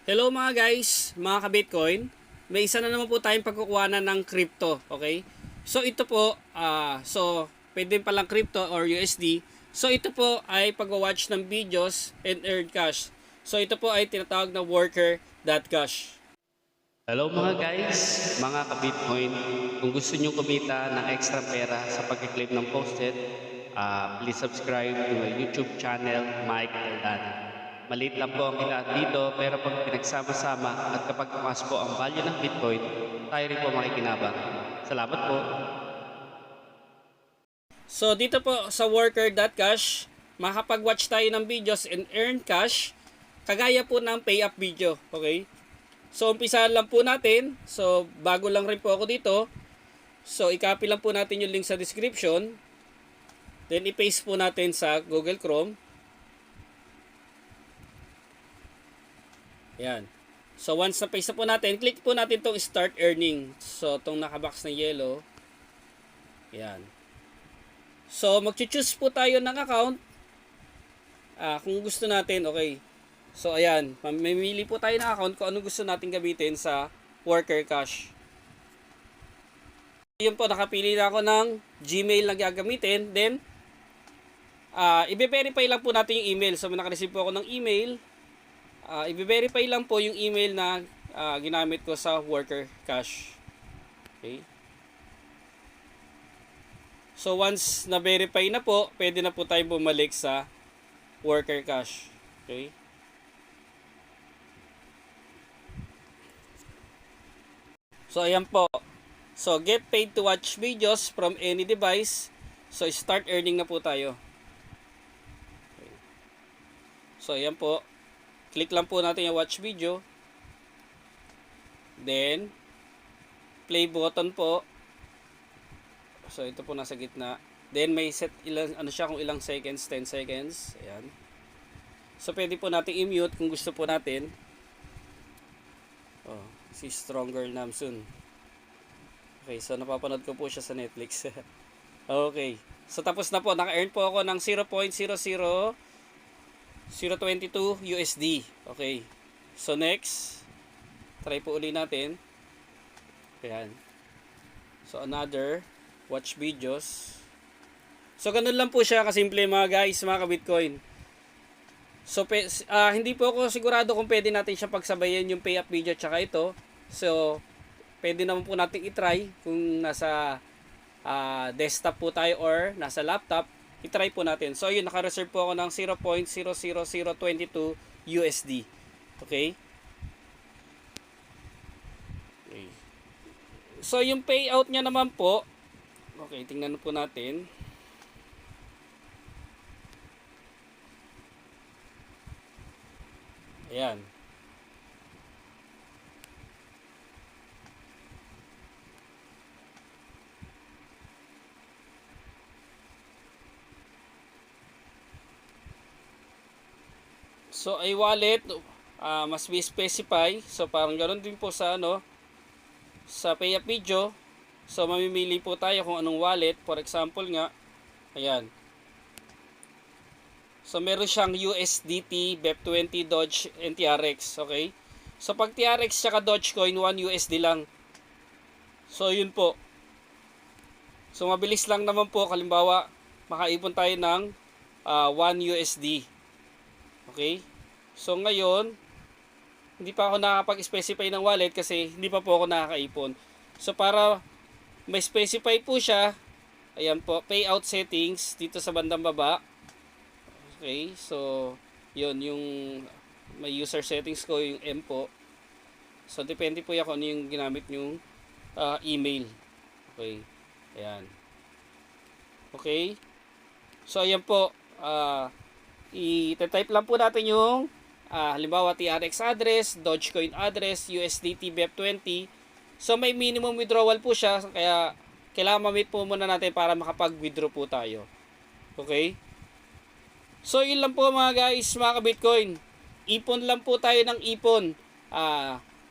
Hello mga guys, mga ka-Bitcoin. May isa na naman po tayong pagkukuhanan ng crypto, okay? So ito po, pwede palang crypto or USD. So ito po ay pag-watch ng videos and earn cash. So ito po ay tinatawag na worker.cash. Hello mga guys, mga ka-Bitcoin. Kung gusto nyo kumita ng extra pera sa pag-claim ng posted, please subscribe to my YouTube channel, Mike Aldana. Maliit lang po ang kitaan dito, pero pag pinagsama-sama at kapag tumaas po ang value ng Bitcoin, tayo rin po makikinabang. Salamat po. So dito po sa worker.cash, makakapag-watch tayo ng videos and earn cash, kagaya po ng pay up video, okay? So umpisahan lang po natin. So bago lang rin po ako dito. So i-copy lang po natin yung link sa description. Then i-paste po natin sa Google Chrome. Yan. So once na-paste na po natin, click po natin itong start earning. So itong nakabox na yellow. Yan. So mag-choose po tayo ng account. Kung gusto natin, okay. So ayan, mamimili po tayo ng account kung ano gusto natin gamitin sa worker cash. Yun po, nakapili na ako ng Gmail na gagamitin. Then i-verify lang po natin yung email. So naka-receive po ako ng email. I-verify lang po yung email na ginamit ko sa worker cash. Okay. So once na-verify na po, pwede na po tayo bumalik sa worker cash. Okay. So ayan po. So get paid to watch videos from any device. So start earning na po tayo. Okay. So ayan po. Click lang po natin yung watch video. Then play button po. So ito po nasa gitna. Then may set ilang kung ilang seconds, 10 seconds. Ayan. So pwede po natin i-mute kung gusto po natin. Oh, si Stronger Namsoon. Okay, so napapanood ko po siya sa Netflix. Okay. So tapos na po, naka-earn po ako ng 0.00022 USD. Okay. So next, try po uli natin. Ayan. So another, watch videos. So ganun lang po siya kasimple mga guys, mga ka-Bitcoin. So hindi po ako sigurado kung pwede natin siya pagsabayan yung pay up video tsaka ito. So pwede naman po natin i-try kung nasa desktop po tayo or nasa laptop. I-try po natin. So yun, naka-reserve po ako ng 0.00022 USD. Okay? Okay. So yung payout niya naman po, okay, tingnan po natin. Ayan. So ay wallet, must be specify. So parang ganoon din po sa sa pay up video. So mamimili po tayo kung anong wallet. For example nga, ayan. So meron siyang USDT, BEP20, Doge, and TRX, okay? So pag TRX tsaka Dogecoin, 1 USD lang. So yun po. So mabilis lang naman po, halimbawa makaipon tayo ng 1 USD. Okay? So ngayon, hindi pa ako nakakapag-specify ng wallet kasi hindi pa po ako nakakaipon. So para may specify po siya, ayan po, payout settings dito sa bandang baba. Okay, so yun yung may user settings ko, yung M po. So depende po yan kung ano yung ginamit yung email. Okay, ayan. Okay, so ayan po, i-type lang po natin yung halimbawa TRX address, Dogecoin address, USDT BEP20. So may minimum withdrawal po siya, kaya kailangan ma-meet po muna natin para makapag-withdraw po tayo. Okay? So yun lang po mga guys, mga ka-Bitcoin. Ipon lang po tayo ng ipon.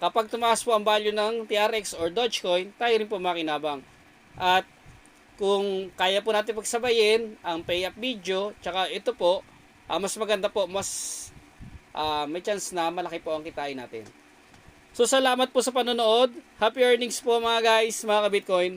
Kapag tumaas po ang value ng TRX or Dogecoin, tayo rin po makinabang. At kung kaya po natin pagsabayin ang pay up video, tsaka ito po, mas maganda po, mas may chance na malaki po ang kitain natin. So salamat po sa panonood. Happy earnings po mga guys, mga ka-Bitcoin.